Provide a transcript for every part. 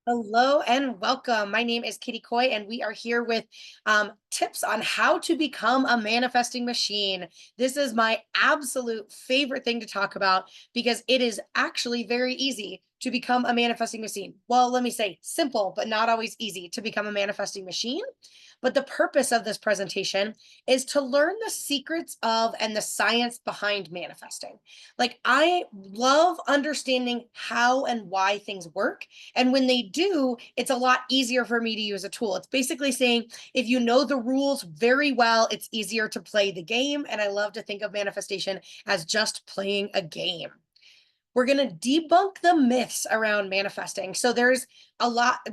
Hello and welcome. My name is Kitty Coy, and we are here with tips on how to become a manifesting machine. This is my absolute favorite thing to talk about because it is actually very easy to become a manifesting machine. Well, let me say simple, but not always easy to become a manifesting machine. But the purpose of this presentation is to learn the secrets of and the science behind manifesting. Like, I love understanding how and why things work, and when they do, it's a lot easier for me to use a tool. It's basically saying if you know the rules very well, it's easier to play the game. And I love to think of manifestation as just playing a game. We're going to debunk the myths around manifesting. So there's a lot,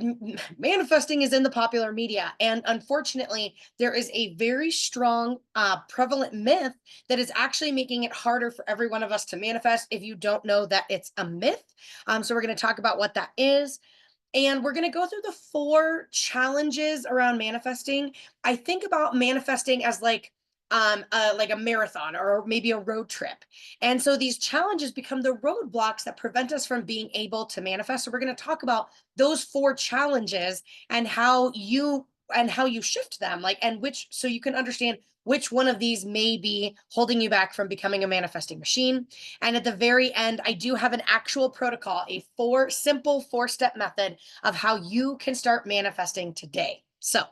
manifesting is in the popular media. And unfortunately, there is a very strong, prevalent myth that is actually making it harder for every one of us to manifest if you don't know that it's a myth. So we're going to talk about what that is. And we're going to go through the 4 challenges around manifesting. I think about manifesting as like a marathon or maybe a road trip. And so these challenges become the roadblocks that prevent us from being able to manifest. So we're going to talk about those 4 challenges and how you shift them, like, and which, so you can understand which one of these may be holding you back from becoming a manifesting machine. And at the very end, I do have an actual protocol, a simple 4-step method of how you can start manifesting today. So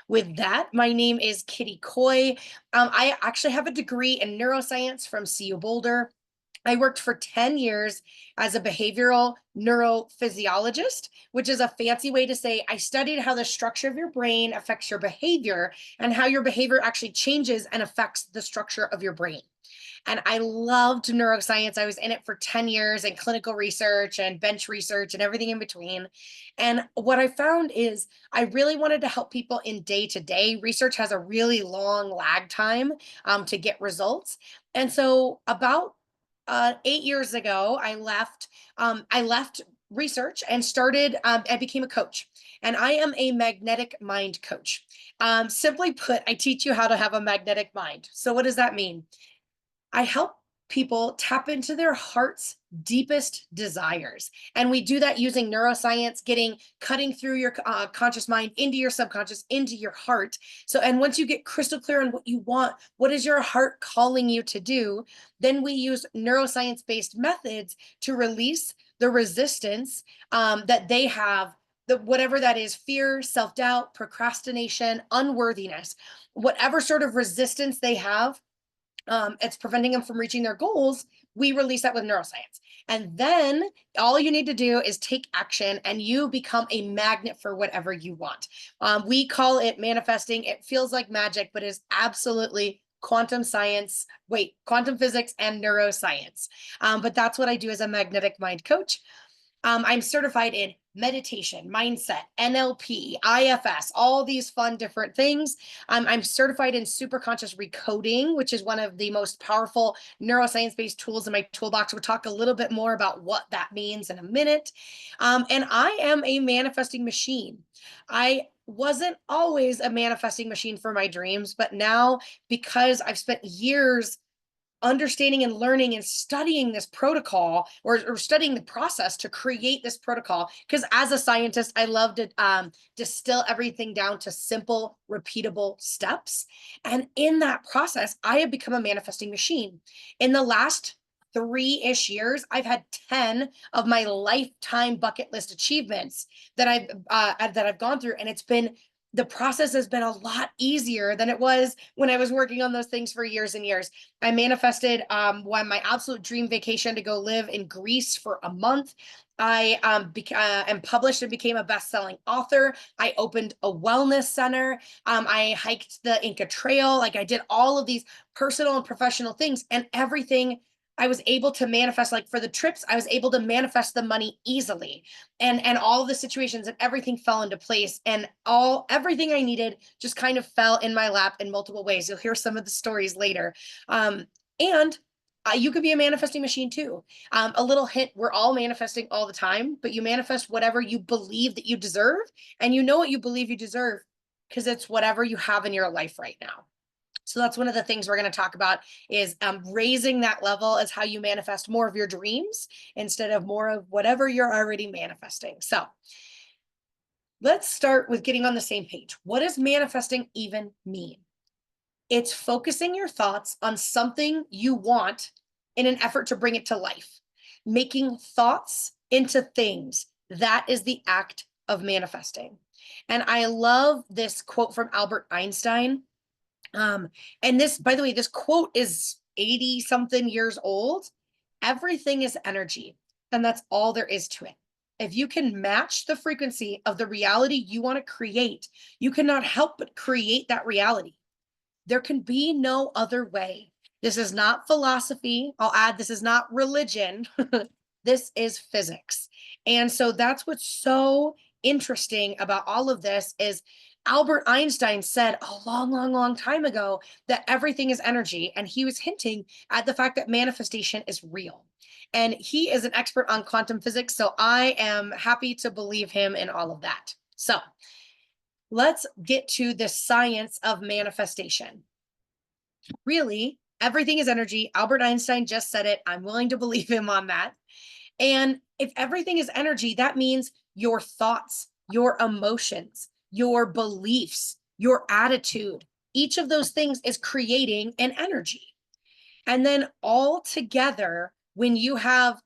with that, my name is Kitty Coy. I actually have a degree in neuroscience from CU Boulder. I worked for 10 years as a behavioral neurophysiologist, which is a fancy way to say I studied how the structure of your brain affects your behavior and how your behavior actually changes and affects the structure of your brain. And I loved neuroscience. I was in it for 10 years and clinical research and bench research and everything in between. And what I found is I really wanted to help people in day to day. Research has a really long lag time to get results. And so about 8 years ago, I left research and started. I became a coach, and I am a magnetic mind coach. Simply put, I teach you how to have a magnetic mind. So, what does that mean? I help people tap into their heart's deepest desires. And we do that using neuroscience, cutting through your conscious mind into your subconscious, into your heart. So, and once you get crystal clear on what you want, what is your heart calling you to do? Then we use neuroscience based methods to release the resistance that they have. Whatever that is, fear, self doubt, procrastination, unworthiness, whatever sort of resistance they have, it's preventing them from reaching their goals. We release that with neuroscience. And then all you need to do is take action and you become a magnet for whatever you want. We call it manifesting. It feels like magic, but is absolutely quantum physics and neuroscience. But that's what I do as a magnetic mind coach. I'm certified in meditation, mindset, NLP, IFS, all these fun different things. I'm certified in superconscious recoding, which is one of the most powerful neuroscience based tools in my toolbox. We'll talk a little bit more about what that means in a minute. And I am a manifesting machine. I wasn't always a manifesting machine for my dreams, but now, because I've spent years understanding and learning and studying this protocol, or studying the process to create this protocol, because as a scientist I love to distill everything down to simple repeatable steps. And in that process I have become a manifesting machine. In the last 3-ish years I've had 10 of my lifetime bucket list achievements that I've gone through, and the process has been a lot easier than it was when I was working on those things for years and years. I manifested my absolute dream vacation to go live in Greece for a month. I am published and became a best-selling author. I opened a wellness center. I hiked the Inca Trail. Like, I did all of these personal and professional things, and everything I was able to manifest. Like, for the trips, I was able to manifest the money easily, and all the situations, and everything fell into place, and everything I needed just kind of fell in my lap in multiple ways. You'll hear some of the stories later. And you could be a manifesting machine too. A little hint: we're all manifesting all the time, but you manifest whatever you believe that you deserve, and you know what you believe you deserve because it's whatever you have in your life right now. So that's one of the things we're going to talk about, is raising that level as how you manifest more of your dreams instead of more of whatever you're already manifesting. So let's start with getting on the same page. What does manifesting even mean? It's focusing your thoughts on something you want in an effort to bring it to life, making thoughts into things. That is the act of manifesting. And I love this quote from Albert Einstein. And this, by the way, this quote is 80 something years old. Everything is energy, and that's all there is to it. If you can match the frequency of the reality you want to create, you cannot help but create that reality. There can be no other way. This is not philosophy. I'll add, this is not religion. This is physics. And so that's what's so interesting about all of this is Albert Einstein said a long, long, long time ago that everything is energy. And he was hinting at the fact that manifestation is real. And he is an expert on quantum physics. So I am happy to believe him in all of that. So let's get to the science of manifestation. Really, everything is energy. Albert Einstein just said it. I'm willing to believe him on that. And if everything is energy, that means your thoughts, your emotions, your beliefs, your attitude, each of those things is creating an energy. And then all together, when you have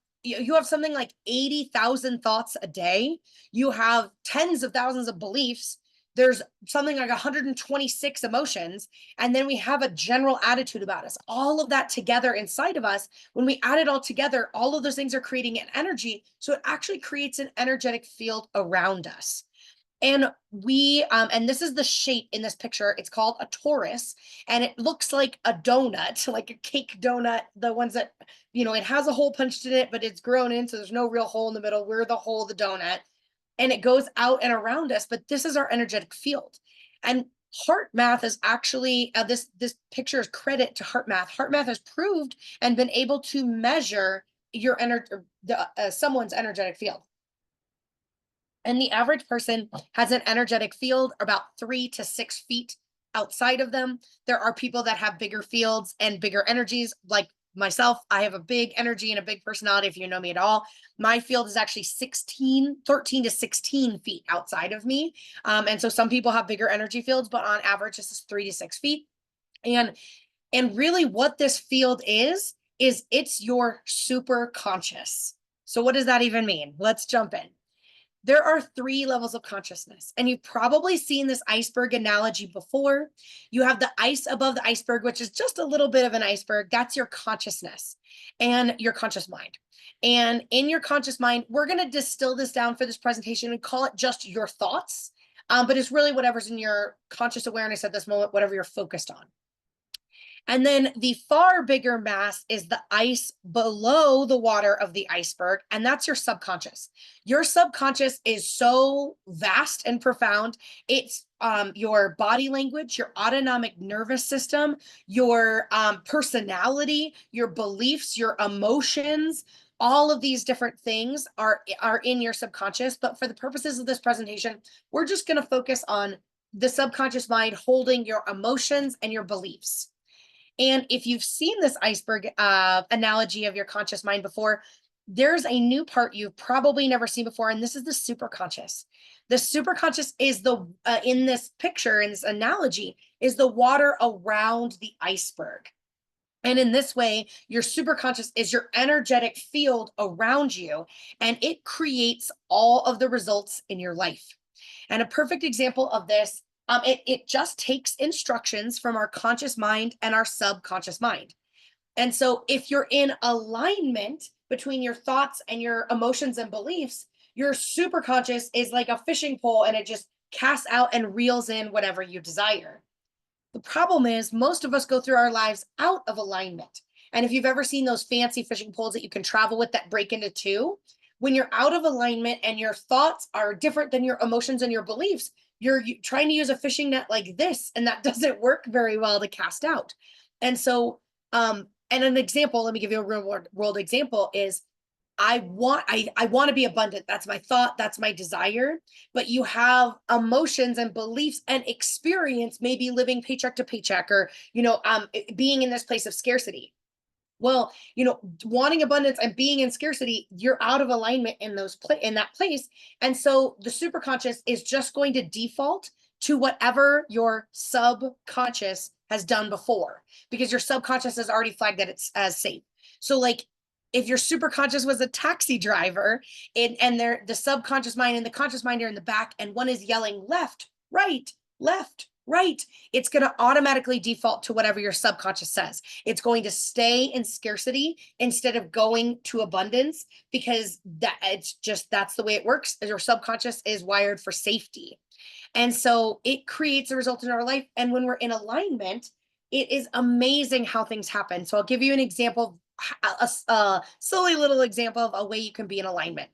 something like 80,000 thoughts a day, you have tens of thousands of beliefs, there's something like 126 emotions, and then we have a general attitude about us. All of that together inside of us, when we add it all together, all of those things are creating an energy. So it actually creates an energetic field around us. And and this is the shape in this picture. It's called a torus, and it looks like a donut, like a cake donut. The ones that, it has a hole punched in it, but it's grown in, so there's no real hole in the middle. We're the hole of the donut, and it goes out and around us. But this is our energetic field. And heart math is actually this picture is credit to heart math. Heart math has proved and been able to measure your someone's energetic field. And the average person has an energetic field about 3 to 6 feet outside of them. There are people that have bigger fields and bigger energies, like myself. I have a big energy and a big personality. If you know me at all, my field is actually 13 to 16 feet outside of me. And so some people have bigger energy fields, but on average, this is 3 to 6 feet. And really what this field is it's your super conscious. So what does that even mean? Let's jump in. There are 3 levels of consciousness, and you've probably seen this iceberg analogy before. You have the ice above the iceberg, which is just a little bit of an iceberg. That's your consciousness and your conscious mind. And in your conscious mind, we're going to distill this down for this presentation and call it just your thoughts. But it's really whatever's in your conscious awareness at this moment, whatever you're focused on. And then the far bigger mass is the ice below the water of the iceberg, and that's your subconscious. Your subconscious is so vast and profound. It's your body language, your autonomic nervous system, your personality, your beliefs, your emotions. All of these different things are in your subconscious. But for the purposes of this presentation, we're just going to focus on the subconscious mind holding your emotions and your beliefs. And if you've seen this iceberg analogy of your conscious mind before, there's a new part you've probably never seen before, and this is the superconscious. The superconscious is in this picture, in this analogy, is the water around the iceberg. And in this way, your superconscious is your energetic field around you, and it creates all of the results in your life. And a perfect example of this, it just takes instructions from our conscious mind and our subconscious mind. And so if you're in alignment between your thoughts and your emotions and beliefs, your superconscious is like a fishing pole, and it just casts out and reels in whatever you desire. The problem is most of us go through our lives out of alignment. And if you've ever seen those fancy fishing poles that you can travel with that break into two, when you're out of alignment and your thoughts are different than your emotions and your beliefs, you're trying to use a fishing net like this, and that doesn't work very well to cast out. And so, and an example, let me give you a real world example is I want to be abundant. That's my thought. That's my desire. But you have emotions and beliefs and experience, maybe living paycheck to paycheck or, being in this place of scarcity. Well, wanting abundance and being in scarcity, you're out of alignment in in that place. And so the superconscious is just going to default to whatever your subconscious has done before, because your subconscious has already flagged that it's as safe. So like if your superconscious was a taxi driver and they're the subconscious mind and the conscious mind are in the back, and one is yelling left, right, it's going to automatically default to whatever your subconscious says. It's going to stay in scarcity instead of going to abundance, because that's the way it works. Your subconscious is wired for safety. And so it creates a result in our life. And when we're in alignment, it is amazing how things happen. So I'll give you an example, a silly little example of a way you can be in alignment.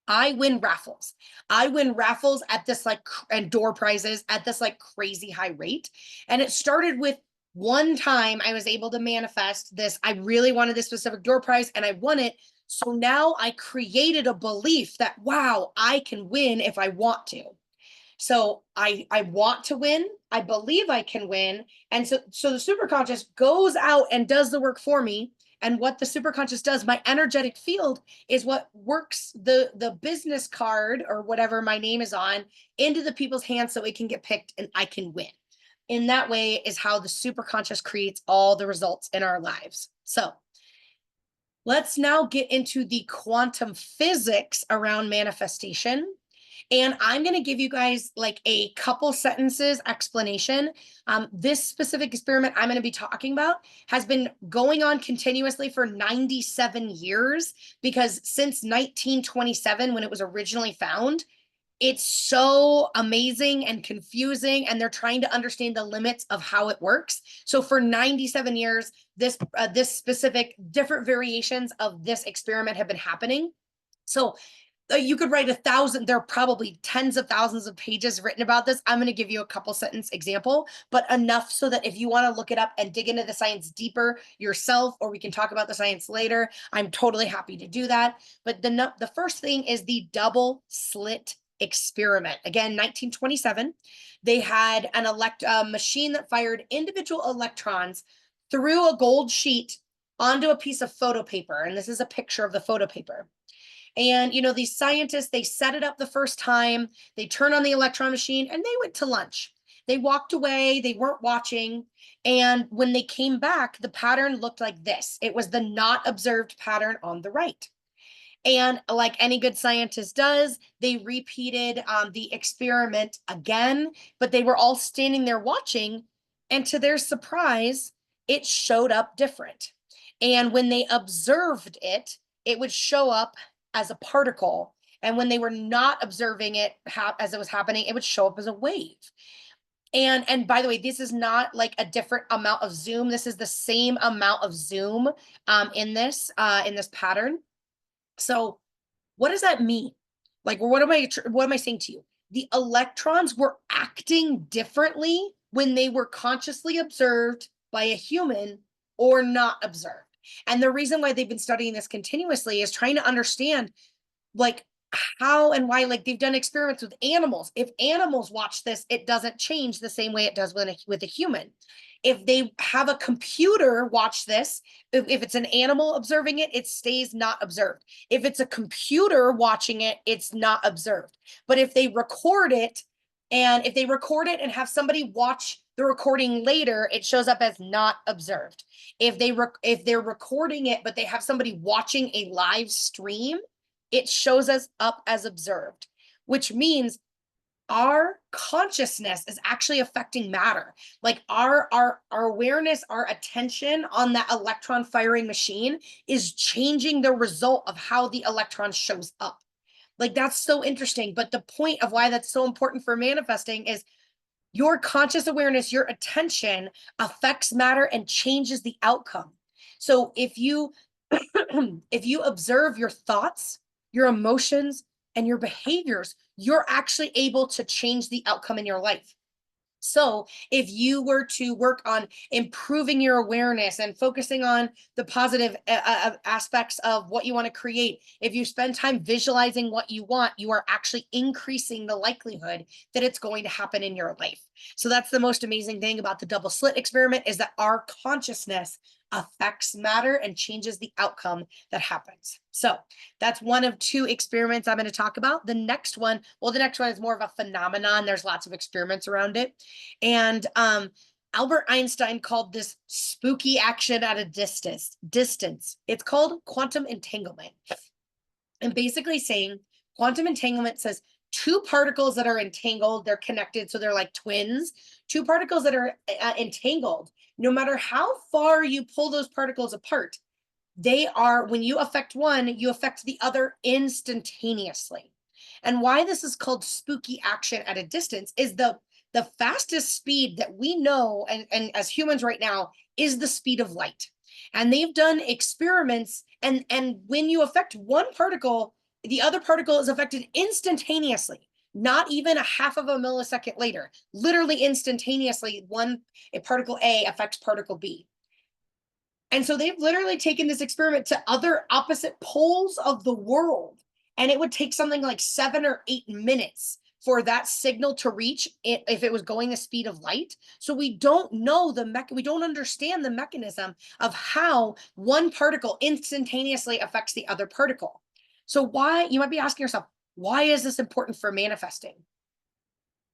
I win raffles. I win raffles at this and door prizes at this crazy high rate. And it started with one time I was able to manifest this. I really wanted this specific door prize and I won it. So now I created a belief that, wow, I can win if I want to. So I want to win. I believe I can win. And so the superconscious goes out and does the work for me. And what the superconscious does, my energetic field is what works the business card or whatever my name is on into the people's hands so it can get picked and I can win. In that way is how the superconscious creates all the results in our lives. So let's now get into the quantum physics around manifestation. And I'm going to give you guys like a couple sentences explanation. This specific experiment I'm going to be talking about has been going on continuously for 97 years, because since 1927, when it was originally found, it's so amazing and confusing, and they're trying to understand the limits of how it works. So for 97 years, this specific different variations of this experiment have been happening. So you could write 1,000, there are probably tens of thousands of pages written about this. I'm going to give you a couple sentence example, but enough so that if you want to look it up and dig into the science deeper yourself, or we can talk about the science later, I'm totally happy to do that. But the first thing is the double slit experiment. Again, 1927, they had a machine that fired individual electrons through a gold sheet onto a piece of photo paper. And this is a picture of the photo paper. And, these scientists, they set it up the first time, they turned on the electron machine and they went to lunch. They walked away, they weren't watching. And when they came back, the pattern looked like this. It was the not observed pattern on the right. And like any good scientist does, they repeated the experiment again, but they were all standing there watching. And to their surprise, it showed up different. And when they observed it, it would show up as a particle. And when they were not observing it as it was happening, it would show up as a wave. And by the way, this is not like a different amount of zoom. This is the same amount of zoom in this pattern. So what does that mean? Like, what am I saying to you? The electrons were acting differently when they were consciously observed by a human or not observed. And the reason why they've been studying this continuously is trying to understand like how and why. Like they've done experiments with animals. If animals watch this, it doesn't change the same way it does with a human. If they have a computer watch this, if it's an animal observing it, it stays not observed. If it's a computer watching it, it's not observed. But if they record it, and if they record it and have somebody watch the recording later, it shows up as not observed. If they're recording it, but they have somebody watching a live stream, it shows us up as observed, which means our consciousness is actually affecting matter. Like our awareness, our attention on that electron firing machine is changing the result of how the electron shows up. Like that's so interesting. But the point of why that's so important for manifesting is your conscious awareness, your attention affects matter and changes the outcome. So if you if you observe your thoughts, your emotions, and your behaviors, you're actually able to change the outcome in your life. So if you were to work on improving your awareness and focusing on the positive aspects of what you want to create, if you spend time visualizing what you want, you are actually increasing the likelihood that it's going to happen in your life. So that's the most amazing thing about the double slit experiment, is that our consciousness affects matter and changes the outcome that happens. So that's one of two experiments I'm going to talk about. The next one, well, the next one is more of a phenomenon. There's lots of experiments around it. And Albert Einstein called this spooky action at a distance. It's called quantum entanglement. And basically saying quantum entanglement says two particles that are entangled, they're connected, so they're like twins. Two particles that are entangled, no matter how far you pull those particles apart, they are, when you affect one, you affect the other instantaneously. And why this is called spooky action at a distance is the fastest speed that we know, and as humans right now, is the speed of light. And they've done experiments, and when you affect one particle, the other particle is affected instantaneously, not even a half of a millisecond later. Literally instantaneously, a particle A affects particle B. And so they've literally taken this experiment to other opposite poles of the world, and it would take something like 7 or 8 minutes for that signal to reach it if it was going the speed of light. So we don't know we don't understand the mechanism of how one particle instantaneously affects the other particle. So why, you might be asking yourself, why is this important for manifesting?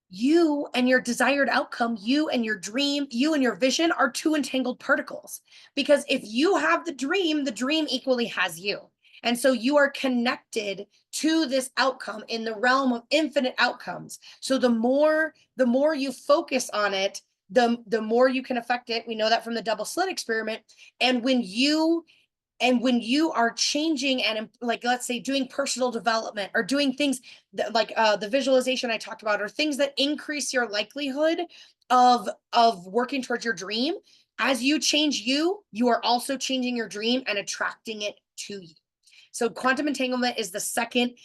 You and your desired outcome, you and your dream, you and your vision are two entangled particles. Because if you have the dream equally has you. And so you are connected to this outcome in the realm of infinite outcomes. So the more you focus on it, the more you can affect it. We know that from the double slit experiment. And when you are changing and, like, let's say doing personal development or doing things that, like the visualization I talked about, or things that increase your likelihood of working towards your dream, as you change you are also changing your dream and attracting it to you. So quantum entanglement is the second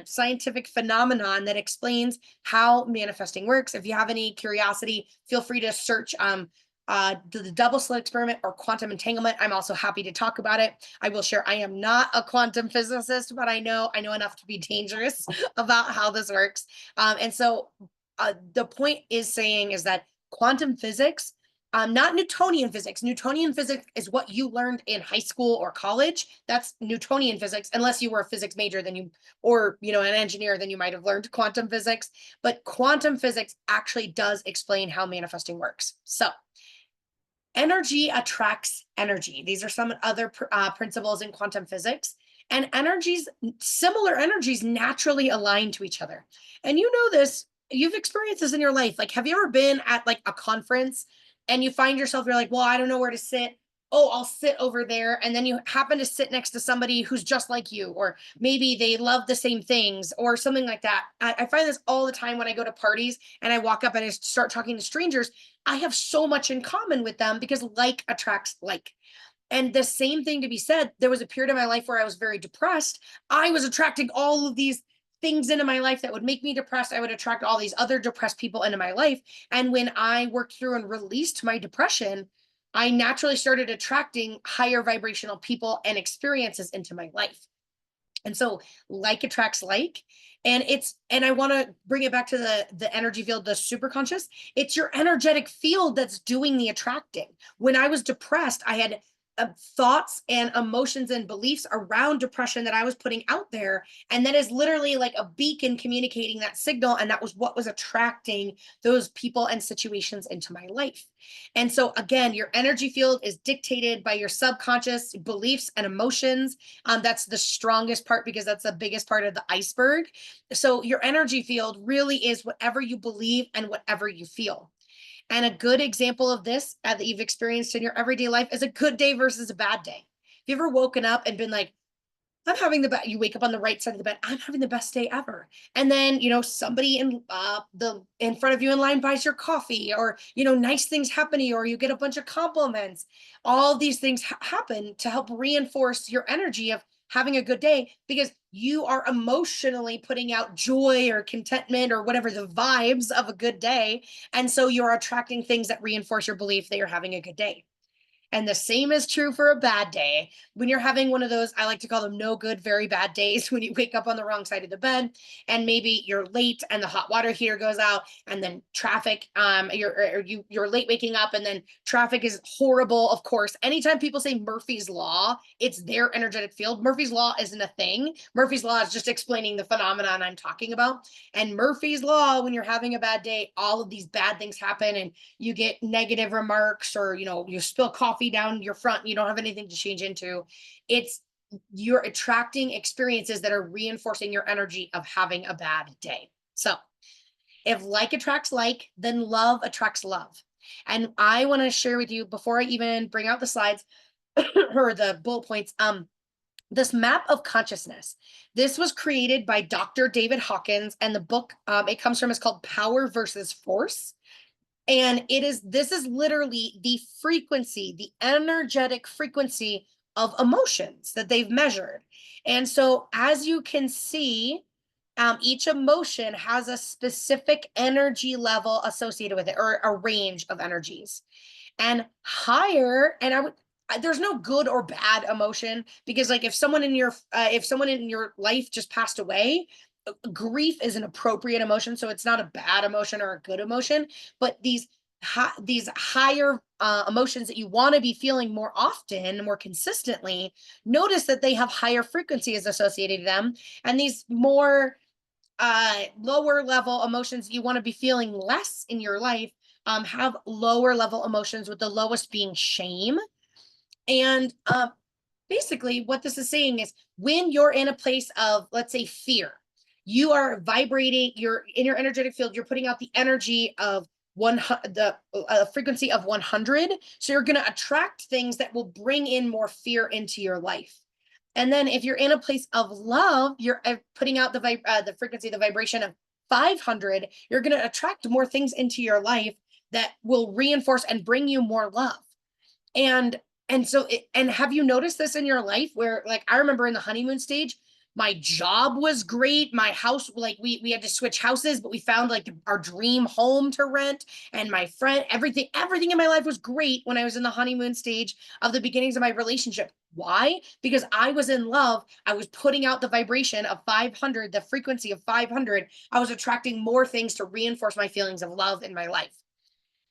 scientific phenomenon that explains how manifesting works. If you have any curiosity, feel free to search the double slit experiment or quantum entanglement. I'm also happy to talk about it. I will share, I am not a quantum physicist, but I know enough to be dangerous about how this works. And so the point is that quantum physics, not Newtonian physics. Newtonian physics is what you learned in high school or college. That's Newtonian physics, unless you were a physics major, or an engineer, then you might have learned quantum physics. But quantum physics actually does explain how manifesting works. So energy attracts energy. These are some other principles in quantum physics. And similar energies naturally align to each other. And you know this, you've experienced this in your life. Like, have you ever been at like a conference and you find yourself, you're like, well, I don't know where to sit. Oh, I'll sit over there. And then you happen to sit next to somebody who's just like you, or maybe they love the same things or something like that. I find this all the time when I go to parties and I walk up and I start talking to strangers. I have so much in common with them because like attracts like. And the same thing to be said, there was a period of my life where I was very depressed. I was attracting all of these things into my life that would make me depressed. I would attract all these other depressed people into my life. And when I worked through and released my depression, I naturally started attracting higher vibrational people and experiences into my life. And so like attracts like, and I want to bring it back to the energy field, the superconscious. It's your energetic field that's doing the attracting. When I was depressed, I had thoughts and emotions and beliefs around depression that I was putting out there. And that is literally like a beacon communicating that signal. And that was what was attracting those people and situations into my life. And so again, your energy field is dictated by your subconscious beliefs and emotions. That's the strongest part because that's the biggest part of the iceberg. So your energy field really is whatever you believe and whatever you feel. And a good example of this that you've experienced in your everyday life is a good day versus a bad day. Have you ever woken up and been like, I'm having the best, you wake up on the right side of the bed, I'm having the best day ever. And then, somebody in front of you in line buys your coffee, or, nice things happen to you, or you get a bunch of compliments. All these things happen to help reinforce your energy of having a good day, because you are emotionally putting out joy or contentment or whatever the vibes of a good day. And so you're attracting things that reinforce your belief that you're having a good day. And the same is true for a bad day. When you're having one of those, I like to call them no good, very bad days, when you wake up on the wrong side of the bed and maybe you're late and the hot water heater goes out, and then traffic, you're late waking up, and then traffic is horrible. Of course, anytime people say Murphy's Law, it's their energetic field. Murphy's Law isn't a thing. Murphy's Law is just explaining the phenomenon I'm talking about. And Murphy's Law, when you're having a bad day, all of these bad things happen, and you get negative remarks, or you spill coffee down your front and you don't have anything to change into. You're attracting experiences that are reinforcing your energy of having a bad day. So if like attracts like, then love attracts love. And I want to share with you, before I even bring out the slides or the bullet points, this map of consciousness. This was created by Dr. David Hawkins, and the book it comes from is called Power versus Force. And this is literally the frequency, the energetic frequency of emotions that they've measured. And so as you can see, each emotion has a specific energy level associated with it, or a range of energies. And higher, and there's no good or bad emotion, because like if someone in your life just passed away, grief is an appropriate emotion, so it's not a bad emotion or a good emotion. But these higher emotions that you want to be feeling more often, more consistently, notice that they have higher frequencies associated to them. And these more lower level emotions you want to be feeling less in your life have lower level emotions, with the lowest being shame. And basically what this is saying is, when you're in a place of, let's say, fear, you are vibrating, you're in your energetic field, you're putting out the energy of the frequency of 100. So you're going to attract things that will bring in more fear into your life. And then if you're in a place of love, you're putting out the frequency, the vibration of 500. You're going to attract more things into your life that will reinforce and bring you more love. And have you noticed this in your life, where, like, I remember in the honeymoon stage, my job was great. My house, like, we had to switch houses, but we found like our dream home to rent. And my friend, everything in my life was great when I was in the honeymoon stage of the beginnings of my relationship. Why? Because I was in love. I was putting out the vibration of 500, the frequency of 500. I was attracting more things to reinforce my feelings of love in my life.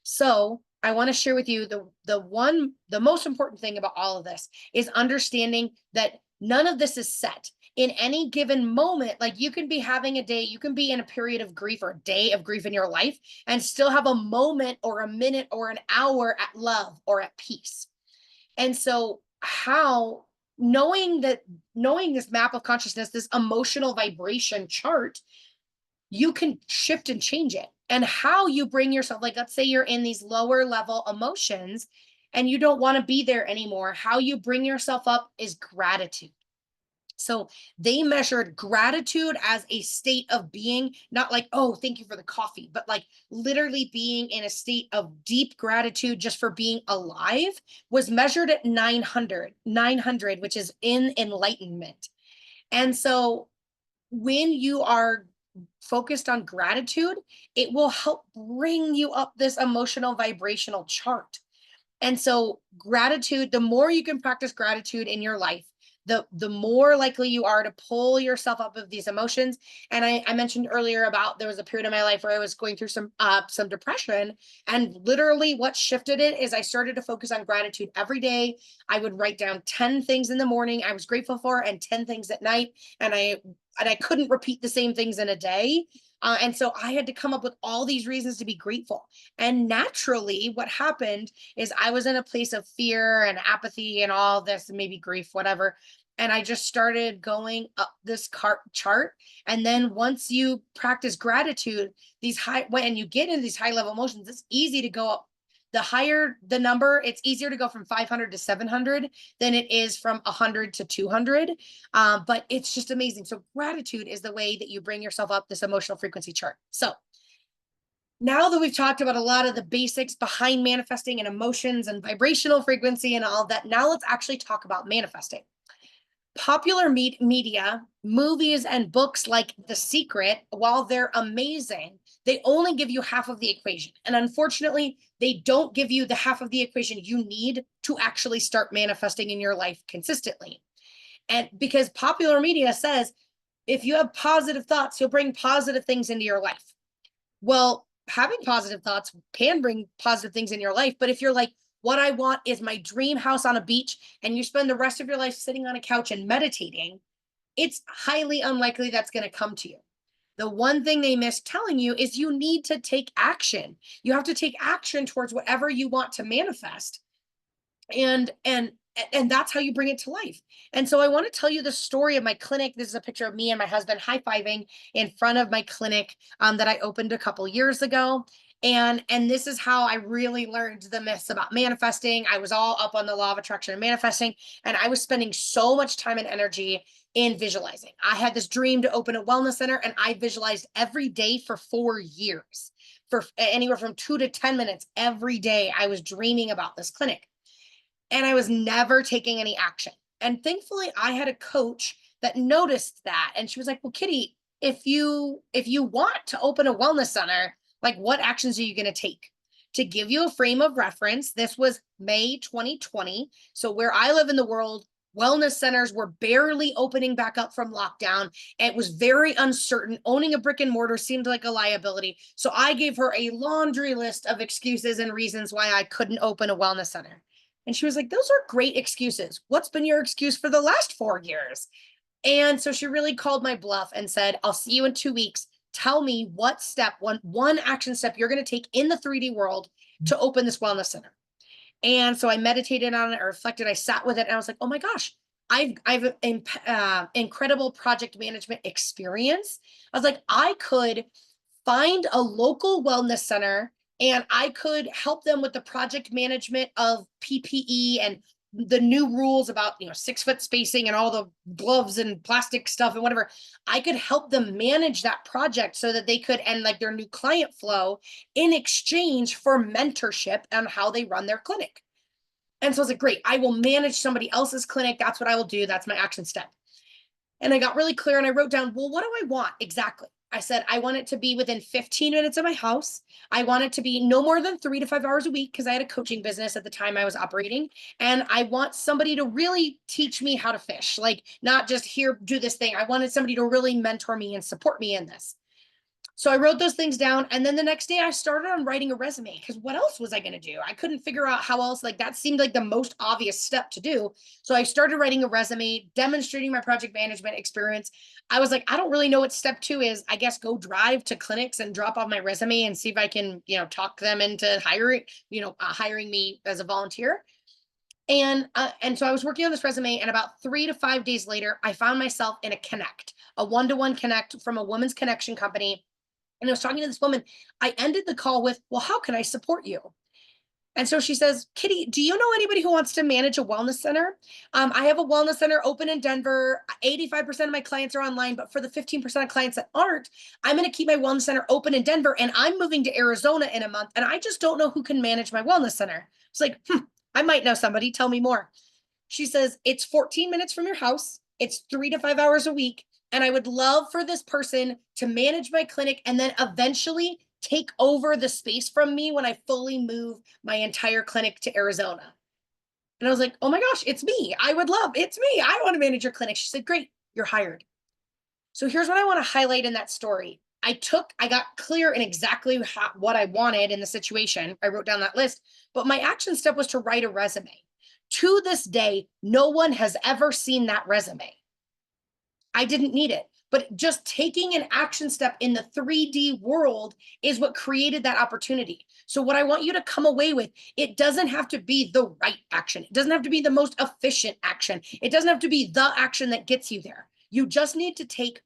So I want to share with you the most important thing about all of this is understanding that none of this is set. In any given moment, like, you can be having a day, you can be in a period of grief or a day of grief in your life, and still have a moment or a minute or an hour at love or at peace. And so knowing this map of consciousness, this emotional vibration chart, you can shift and change it. And how you bring yourself, like, let's say you're in these lower level emotions and you don't want to be there anymore, how you bring yourself up is gratitude. So they measured gratitude as a state of being, not like, oh, thank you for the coffee, but like literally being in a state of deep gratitude just for being alive, was measured at 900, which is in enlightenment. And so when you are focused on gratitude, it will help bring you up this emotional vibrational chart. And so gratitude, the more you can practice gratitude in your life, the more likely you are to pull yourself up of these emotions. And I mentioned earlier about, there was a period of my life where I was going through some depression, and literally what shifted it is I started to focus on gratitude every day. I would write down 10 things in the morning I was grateful for, and 10 things at night. And I couldn't repeat the same things in a day. And so I had to come up with all these reasons to be grateful. And naturally, what happened is I was in a place of fear and apathy and all this, maybe grief, whatever. And I just started going up this chart. And then once you practice gratitude, when you get into these high level emotions, it's easy to go up. The higher the number, it's easier to go from 500 to 700 than it is from 100 to 200. But it's just amazing. So gratitude is the way that you bring yourself up this emotional frequency chart. So now that we've talked about a lot of the basics behind manifesting and emotions and vibrational frequency and all of that, now let's actually talk about manifesting. Popular media, movies, and books like The Secret, while they're amazing, they only give you half of the equation. And unfortunately, they don't give you the half of the equation you need to actually start manifesting in your life consistently. And because popular media says, if you have positive thoughts, you'll bring positive things into your life. Well, having positive thoughts can bring positive things in your life. But if you're like, what I want is my dream house on a beach, and you spend the rest of your life sitting on a couch and meditating, it's highly unlikely that's going to come to you. The one thing they miss telling you is you need to take action. You have to take action towards whatever you want to manifest. And that's how you bring it to life. And so I want to tell you the story of my clinic. This is a picture of me and my husband high-fiving in front of my clinic that I opened a couple years ago. And this is how I really learned the myths about manifesting. I was all up on the law of attraction and manifesting, and I was spending so much time and energy in visualizing. I had this dream to open a wellness center, and I visualized every day for 4 years. For anywhere from 2 to 10 minutes every day, I was dreaming about this clinic. And I was never taking any action. And thankfully, I had a coach that noticed that. And she was like, well, Kitty, if you want to open a wellness center, like, what actions are you going to take? To give you a frame of reference, this was May 2020. So where I live in the world, wellness centers were barely opening back up from lockdown. It was very uncertain. Owning a brick and mortar seemed like a liability. So I gave her a laundry list of excuses and reasons why I couldn't open a wellness center. And she was like, those are great excuses. What's been your excuse for the last 4 years? And so she really called my bluff and said, I'll see you in 2 weeks. Tell me what step, one action step you're going to take in the 3D world to open this wellness center. And so I meditated on it, or reflected. I sat with it, and I was like, oh my gosh, I've incredible project management experience. I was like, I could find a local wellness center, and I could help them with the project management of PPE and the new rules about 6-foot spacing and all the gloves and plastic stuff and whatever. I could help them manage that project so that they could end like their new client flow in exchange for mentorship on how they run their clinic. And so I was like, great, I will manage somebody else's clinic. That's what I will do. That's my action step. And I got really clear, and I wrote down, well, what do I want exactly? I said, I want it to be within 15 minutes of my house. I want it to be no more than 3 to 5 hours a week, because I had a coaching business at the time I was operating. And I want somebody to really teach me how to fish, like, not just here, do this thing. I wanted somebody to really mentor me and support me in this. So I wrote those things down. And then the next day I started on writing a resume, because what else was I going to do? I couldn't figure out how else. Like, that seemed like the most obvious step to do. So I started writing a resume, demonstrating my project management experience. I was like, I don't really know what step 2 is. I guess go drive to clinics and drop off my resume and see if I can, talk them into hiring me as a volunteer. And so I was working on this resume, and about 3 to 5 days later, I found myself in a one-to-one connect from a women's connection company. And I was talking to this woman. I ended the call with, well, how can I support you? And so she says, Kitty, do you know anybody who wants to manage a wellness center? I have a wellness center open in Denver. 85% of my clients are online, but for the 15% of clients that aren't, I'm going to keep my wellness center open in Denver, and I'm moving to Arizona in a month, and I just don't know who can manage my wellness center. It's like, I might know somebody. Tell me more. She says, it's 14 minutes from your house. It's 3 to 5 hours a week. And I would love for this person to manage my clinic and then eventually take over the space from me when I fully move my entire clinic to Arizona. And I was like, oh my gosh, it's me. It's me. I want to manage your clinic. She said, great, you're hired. So here's what I want to highlight in that story. I got clear in exactly what I wanted in the situation. I wrote down that list, but my action step was to write a resume. To this day, no one has ever seen that resume. I didn't need it. But just taking an action step in the 3D world is what created that opportunity. So what I want you to come away with, it doesn't have to be the right action. It doesn't have to be the most efficient action. It doesn't have to be the action that gets you there. You just need to take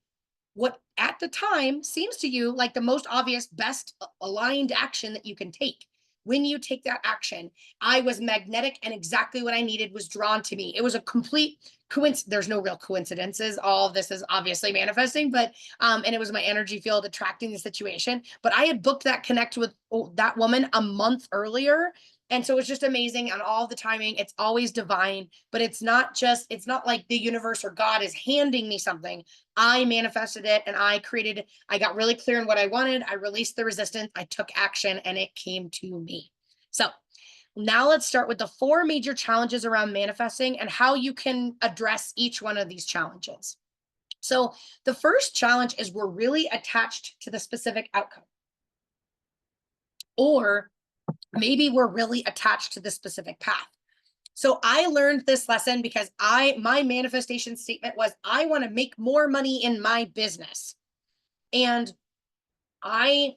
what at the time seems to you like the most obvious, best aligned action that you can take. When you take that action, I was magnetic, and exactly what I needed was drawn to me. It was a complete coincidence. There's no real coincidences. All of this is obviously manifesting, but and it was my energy field attracting the situation. But I had booked that connect with that woman a month earlier. And so it's just amazing on all the timing. It's always divine, but it's not like the universe or God is handing me something. I manifested it, and I got really clear on what I wanted. I released the resistance. I took action, and it came to me. So now let's start with the 4 major challenges around manifesting and how you can address each one of these challenges. So the first challenge is we're really attached to the specific outcome. Or maybe we're really attached to the specific path. So I learned this lesson because my manifestation statement was I want to make more money in my business. And I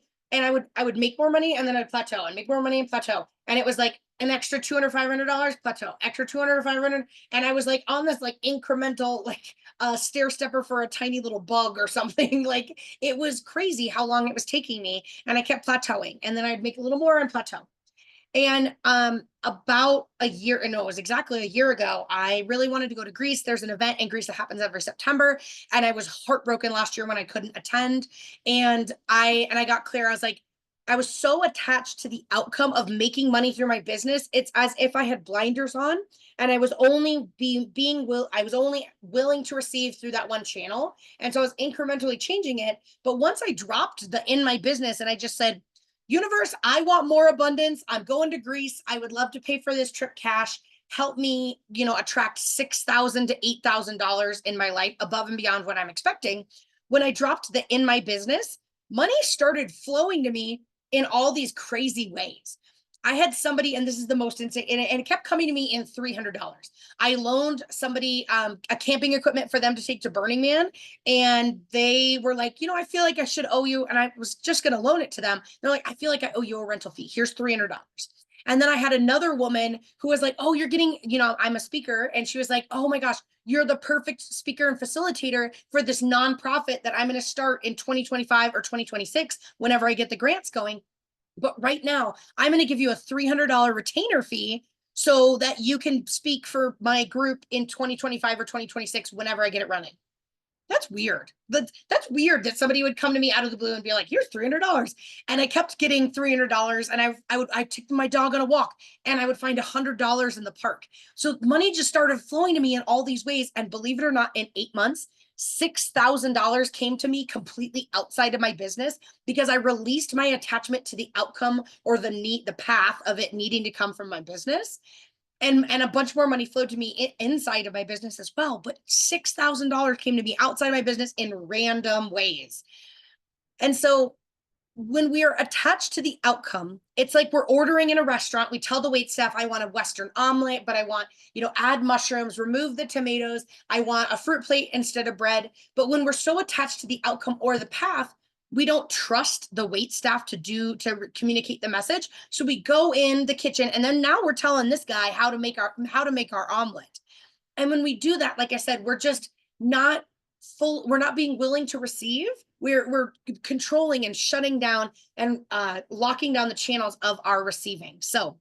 would make more money and then I'd plateau and make more money and plateau. And it was like an extra $200, $500 plateau, extra 200 500. And I was like on this like incremental, like stair stepper for a tiny little bug or something. Like it was crazy how long it was taking me. And I kept plateauing and then I'd make a little more and plateau. And about a year, no, it was exactly a year ago, I really wanted to go to Greece. There's an event in Greece that happens every September. And I was heartbroken last year when I couldn't attend. And I got clear. I was like, I was so attached to the outcome of making money through my business. It's as if I had blinders on and I was only I was only willing to receive through that one channel. And so I was incrementally changing it. But once I dropped the in my business and I just said, universe, I want more abundance. I'm going to Greece. I would love to pay for this trip cash. Help me, attract $6,000 to $8,000 in my life above and beyond what I'm expecting. When I dropped the in my business, money started flowing to me in all these crazy ways. I had somebody, and this is the most insane, and it kept coming to me in $300. I loaned somebody a camping equipment for them to take to Burning Man, and they were like, I feel like I should owe you, and I was just going to loan it to them. They're like, I feel like I owe you a rental fee. Here's $300. And then I had another woman who was like, oh, you're getting, I'm a speaker, and she was like, oh my gosh, you're the perfect speaker and facilitator for this nonprofit that I'm going to start in 2025 or 2026 whenever I get the grants going. But right now, I'm going to give you a $300 retainer fee so that you can speak for my group in 2025 or 2026 whenever I get it running. That's weird. That's weird that somebody would come to me out of the blue and be like, here's $300. And I kept getting $300. And I'd take my dog on a walk and I would find $100 in the park. So money just started flowing to me in all these ways. And believe it or not, in 8 months, $6,000 came to me completely outside of my business because I released my attachment to the outcome or the path of it needing to come from my business. And a bunch more money flowed to me inside of my business as well. But $6,000 came to me outside my business in random ways. And so when we are attached to the outcome, it's like we're ordering in a restaurant. We tell the wait staff, I want a Western omelet, but I want, add mushrooms, remove the tomatoes. I want a fruit plate instead of bread. But when we're so attached to the outcome or the path, we don't trust the wait staff to communicate the message. So we go in the kitchen and then now we're telling this guy how to make our omelet. And when we do that, like I said, we're just not we're not being willing to receive. We're controlling and shutting down and locking down the channels of our receiving. So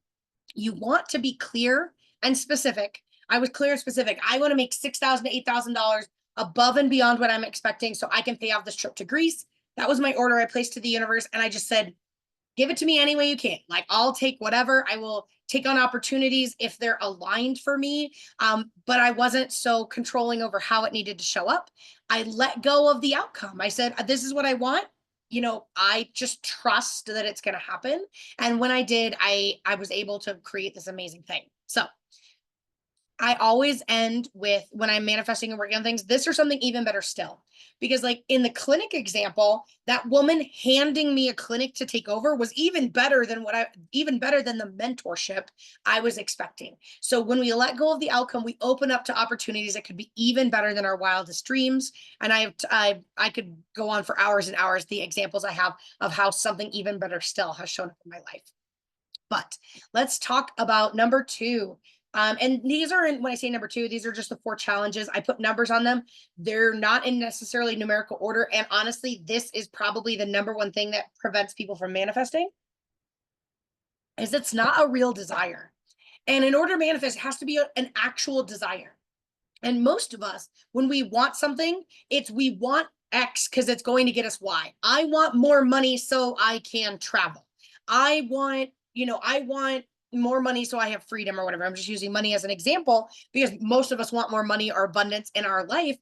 you want to be clear and specific. I was clear and specific. I want to make $6,000 to $8,000 above and beyond what I'm expecting so I can pay off this trip to Greece. That was my order I placed to the universe. And I just said, give it to me any way you can. Like, I'll take whatever. I will take on opportunities if they're aligned for me. But I wasn't so controlling over how it needed to show up. I let go of the outcome. I said, this is what I want. I just trust that it's going to happen. And when I did, I was able to create this amazing thing. So I always end with, when I'm manifesting and working on things, this or something even better still. Because like in the clinic example, that woman handing me a clinic to take over was even better than the mentorship I was expecting. So when we let go of the outcome, we open up to opportunities that could be even better than our wildest dreams. And I could go on for hours and hours, the examples I have of how something even better still has shown up in my life. But let's talk about number 2. And these are when I say number 2, these are just the 4 challenges. I put numbers on them. They're not in necessarily numerical order. And honestly, this is probably the number 1 thing that prevents people from manifesting, is it's not a real desire. And in order to manifest, it has to be an actual desire. And most of us, when we want something, we want X because it's going to get us Y. I want more money so I can travel. I want more money so I have freedom or whatever. I'm just using money as an example because most of us want more money or abundance in our life,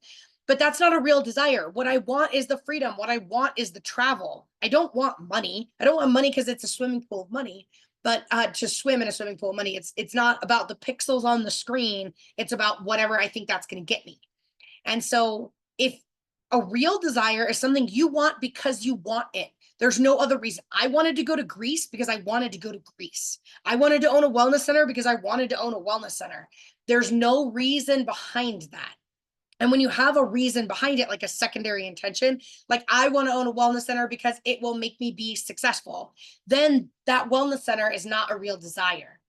but that's not a real desire. What I want is the freedom. What I want is the travel. I don't want money. I don't want money because it's a swimming pool of money. But to swim in a swimming pool of money, it's not about the pixels on the screen. It's about whatever I think that's going to get me. And so if a real desire is something you want because you want it, there's no other reason. I wanted to go to Greece because I wanted to go to Greece. I wanted to own a wellness center because I wanted to own a wellness center. There's no reason behind that. And when you have a reason behind it, like a secondary intention, like I want to own a wellness center because it will make me be successful, then that wellness center is not a real desire.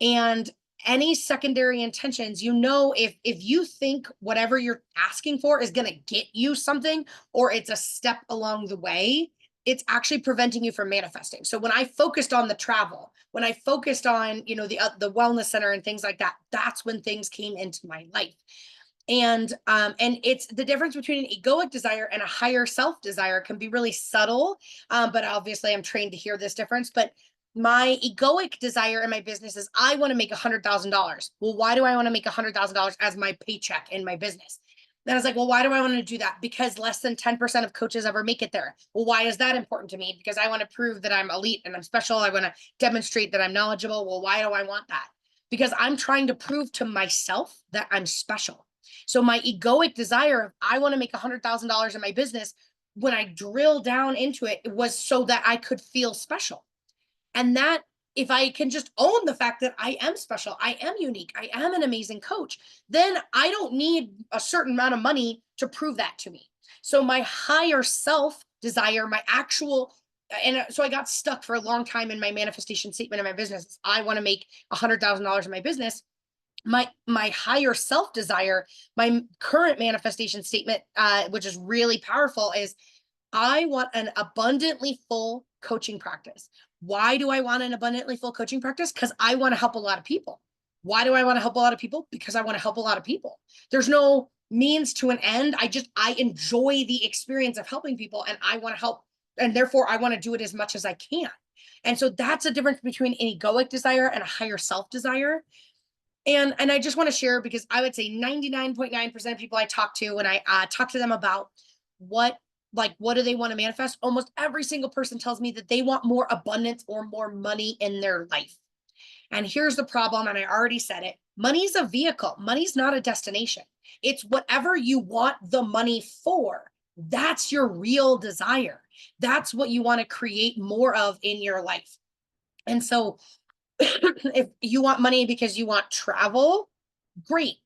And any secondary intentions, if you think whatever you're asking for is going to get you something, or it's a step along the way, it's actually preventing you from manifesting. So when I focused on the travel, when I focused on, the wellness center and things like that, that's when things came into my life. And it's the difference between an egoic desire and a higher self desire can be really subtle. But obviously I'm trained to hear this difference. But my egoic desire in my business is I want to make $100,000. Well, why do I want to make $100,000 as my paycheck in my business? Then I was like, well, why do I want to do that? Because less than 10% of coaches ever make it there. Well, why is that important to me? Because I want to prove that I'm elite and I'm special. I want to demonstrate that I'm knowledgeable. Well, why do I want that? Because I'm trying to prove to myself that I'm special. So my egoic desire of I want to make $100,000 in my business, when I drill down into it, it was so that I could feel special. And that if I can just own the fact that I am special, I am unique, I am an amazing coach, then I don't need a certain amount of money to prove that to me. So my higher self desire, my actual, and so I got stuck for a long time in my manifestation statement in my business. I want to make $100,000 in my business. My higher self desire, my current manifestation statement, which is really powerful, is I want an abundantly full coaching practice. Why do I want an abundantly full coaching practice? Because I want to help a lot of people. Why do I want to help a lot of people? Because I want to help a lot of people. There's no means to an end. I enjoy the experience of helping people, and I want to help, and therefore I want to do it as much as I can. And so that's a difference between an egoic desire and a higher self desire. And I just want to share, because I would say 99.9% of people I talk to, when I talk to them about what do they want to manifest, almost every single person tells me that they want more abundance or more money in their life. And here's the problem, and I already said it. Money's a vehicle. Money's not a destination. It's whatever you want the money for. That's your real desire. That's what you want to create more of in your life. And so if you want money because you want travel, great.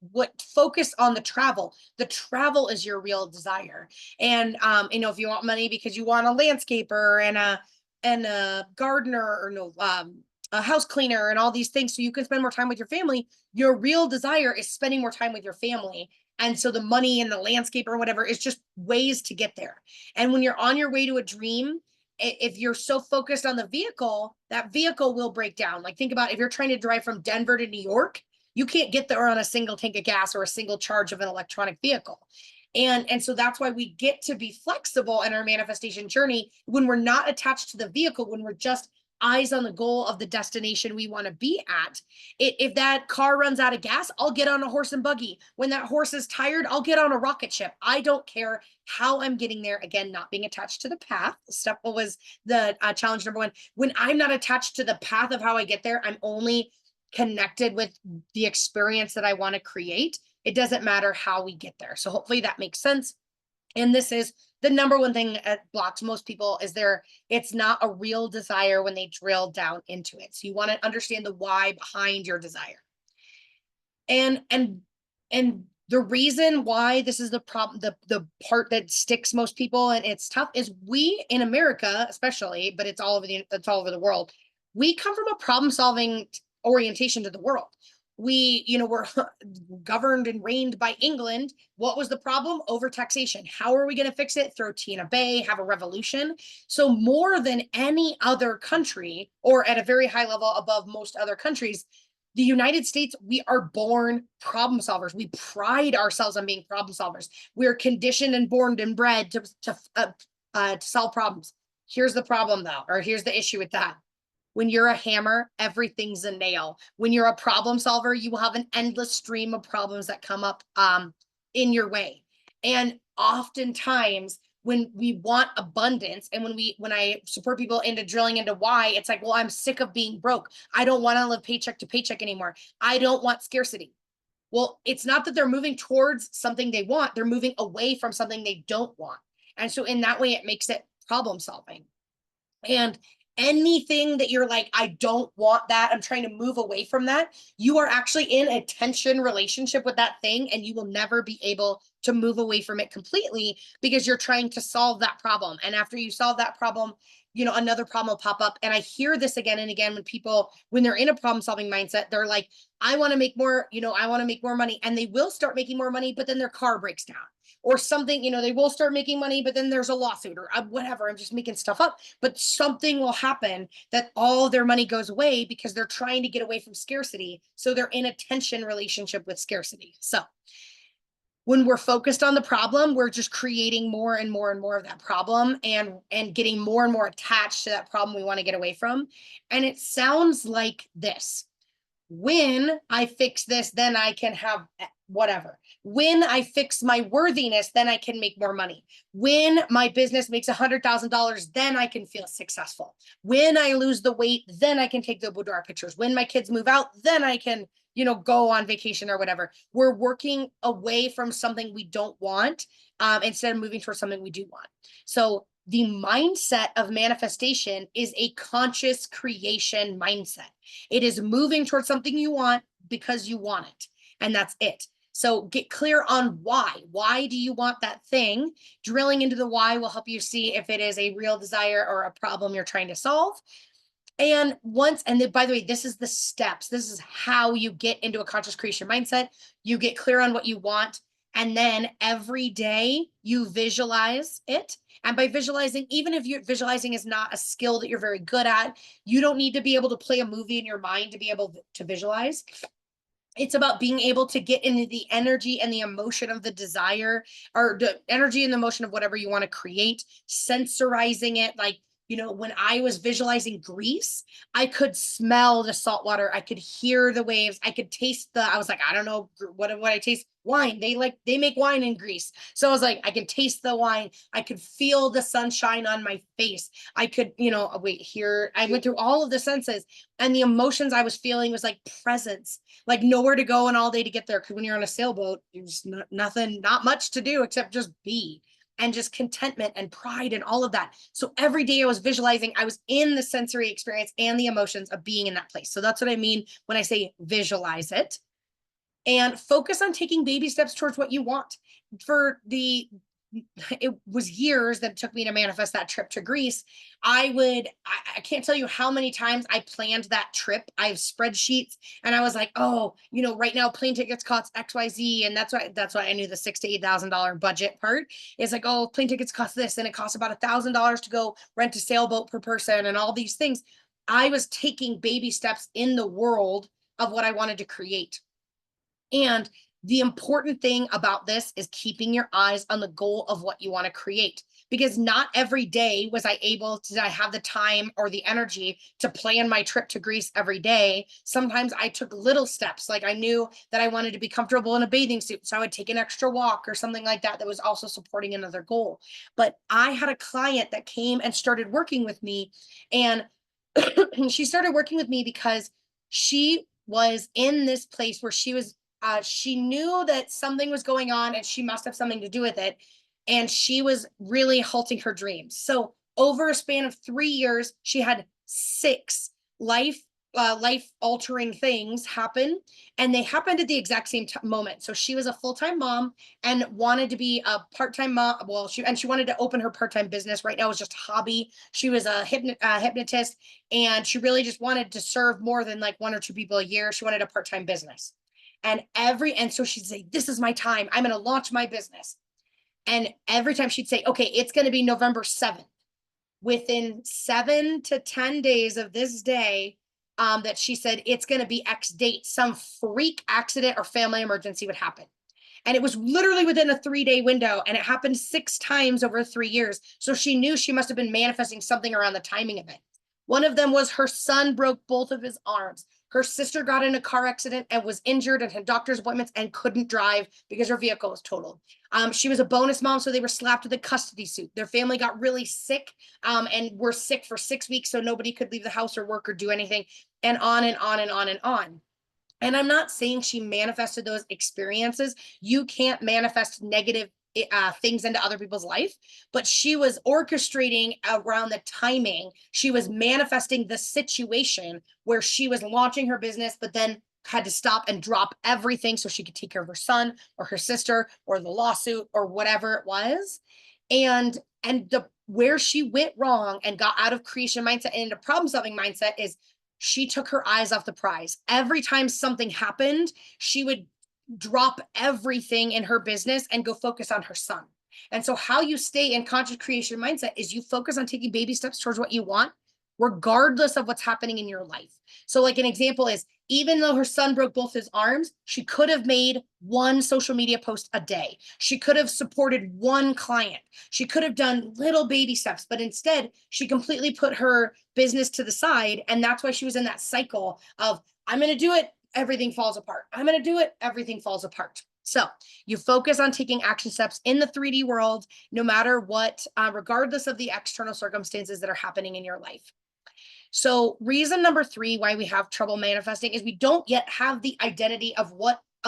Focus on the travel. The travel is your real desire. And if you want money because you want a landscaper and a gardener, or a house cleaner and all these things so you can spend more time with your family, your real desire is spending more time with your family. And so the money and the landscaper or whatever is just ways to get there. And when you're on your way to a dream, if you're so focused on the vehicle, that vehicle will break down. Like, think about if you're trying to drive from Denver to New York, you can't get there on a single tank of gas or a single charge of an electronic vehicle. And so that's why we get to be flexible in our manifestation journey when we're not attached to the vehicle, when we're just eyes on the goal of the destination we want to be at. If that car runs out of gas, I'll get on a horse and buggy. When that horse is tired, I'll get on a rocket ship. I don't care how I'm getting there. Again, not being attached to the path. Step was the challenge number one. When I'm not attached to the path of how I get there, I'm only connected with the experience that I want to create. It doesn't matter how we get there. So hopefully that makes sense. And this is the number one thing that blocks most people, is it's not a real desire when they drill down into it. So you want to understand the why behind your desire. And the reason why this is the problem, the part that sticks most people and it's tough, is we in America, especially, but it's all over the world. We come from a problem solving orientation to the world. We're governed and reigned by England. What was the problem? Overtaxation. How are we going to fix it? Throw tea in a bay, have a revolution. So more than any other country, or at a very high level above most other countries, the United States, we are born problem solvers. We pride ourselves on being problem solvers. We're conditioned and born and bred to solve problems. Here's the problem, though, or here's the issue with that. When you're a hammer, everything's a nail. When you're a problem solver, you will have an endless stream of problems that come up in your way. And oftentimes when we want abundance, and when I support people into drilling into why, it's like, well, I'm sick of being broke. I don't want to live paycheck to paycheck anymore. I don't want scarcity. Well, it's not that they're moving towards something they want, they're moving away from something they don't want. And so in that way, it makes it problem solving. And anything that you're like, I don't want that, I'm trying to move away from that, you are actually in a tension relationship with that thing, and you will never be able to move away from it completely because you're trying to solve that problem. And after you solve that problem, another problem will pop up. And I hear this again and again when people, when they're in a problem solving mindset, they're like, I want to make more, I want to make more money. And they will start making more money, but then their car breaks down or something, they will start making money, but then there's a lawsuit or whatever. I'm just making stuff up, but something will happen that all their money goes away because they're trying to get away from scarcity. So they're in a tension relationship with scarcity. So when we're focused on the problem, we're just creating more and more and more of that problem, and getting more and more attached to that problem we want to get away from. And it sounds like this: when I fix this, then I can have whatever. When I fix my worthiness, then I can make more money. When my business makes $100,000, then I can feel successful. When I lose the weight, then I can take the boudoir pictures. When my kids move out, then I can, go on vacation or whatever. We're working away from something we don't want, instead of moving towards something we do want. So the mindset of manifestation is a conscious creation mindset. It is moving towards something you want because you want it. And that's it. So get clear on why. Why do you want that thing? Drilling into the why will help you see if it is a real desire or a problem you're trying to solve. And then, by the way, this is the steps. This is how you get into a conscious creation mindset. You get clear on what you want. And then every day you visualize it. And by visualizing, even if you're visualizing is not a skill that you're very good at, you don't need to be able to play a movie in your mind to be able to visualize. It's about being able to get into the energy and the emotion of the desire, or the energy and the emotion of whatever you want to create, sensorizing it. Like, when I was visualizing Greece, I could smell the salt water. I could hear the waves. I could taste I was like, I don't know what I taste. Wine. They make wine in Greece. So I was like, I can taste the wine. I could feel the sunshine on my face. I could, I went through all of the senses, and the emotions I was feeling was like presence, like nowhere to go and all day to get there. Because when you're on a sailboat, there's nothing, not much to do except just be, and just contentment and pride and all of that. So every day I was visualizing, I was in the sensory experience and the emotions of being in that place. So that's what I mean when I say visualize it, and focus on taking baby steps towards what you want. It was years that it took me to manifest that trip to Greece. I can't tell you how many times I planned that trip. I have spreadsheets, and I was like, oh, right now plane tickets cost XYZ. And that's why I knew the $6,000 to $8,000 budget part is like, oh, plane tickets cost this, and it costs about $1,000 to go rent a sailboat per person and all these things. I was taking baby steps in the world of what I wanted to create. And the important thing about this is keeping your eyes on the goal of what you want to create, because not every day was I able to have the time or the energy to plan my trip to Greece every day. Sometimes I took little steps. Like I knew that I wanted to be comfortable in a bathing suit, so I would take an extra walk or something like that was also supporting another goal. But I had a client that came and started working with me, and she started working with me because she was in this place where she knew that something was going on, and she must have something to do with it. And she was really halting her dreams. So over a span of 3 years, she had 6 life altering things happen, and they happened at the exact same moment. So she was a full-time mom and wanted to be a part-time mom. Well, she wanted to open her part-time business. Right now it was just a hobby. She was a hypnotist, and she really just wanted to serve more than like 1 or 2 people a year. She wanted a part-time business. And so she'd say, this is my time. I'm going to launch my business. And every time she'd say, okay, it's going to be November 7th. Within 7 to 10 days of this day, that she said, it's going to be X date, some freak accident or family emergency would happen. And it was literally within a 3-day window, and it happened 6 times over 3 years. So she knew she must have been manifesting something around the timing of it. One of them was her son broke both of his arms. Her sister got in a car accident and was injured and had doctor's appointments and couldn't drive because her vehicle was totaled. She was a bonus mom, so they were slapped with a custody suit. Their family got really sick and were sick for 6 weeks, so nobody could leave the house or work or do anything, and on and on and on and on. And I'm not saying she manifested those experiences. You can't manifest negative things into other people's life, but she was orchestrating around the timing. She was manifesting the situation where she was launching her business, but then had to stop and drop everything so she could take care of her son or her sister or the lawsuit or whatever it was. And the where she went wrong and got out of creation mindset and into problem solving mindset is she took her eyes off the prize. Every time something happened, she would drop everything in her business and go focus on her son. And so how you stay in conscious creation mindset is you focus on taking baby steps towards what you want, regardless of what's happening in your life. So like an example is, even though her son broke both his arms, she could have made one social media post a day. She could have supported one client. She could have done little baby steps, but instead she completely put her business to the side. And that's why she was in that cycle of, I'm going to do it, everything falls apart. I'm going to do it, everything falls apart. So you focus on taking action steps in the 3D world, no matter what, regardless of the external circumstances that are happening in your life. So reason number 3 why we have trouble manifesting is we don't yet have the identity of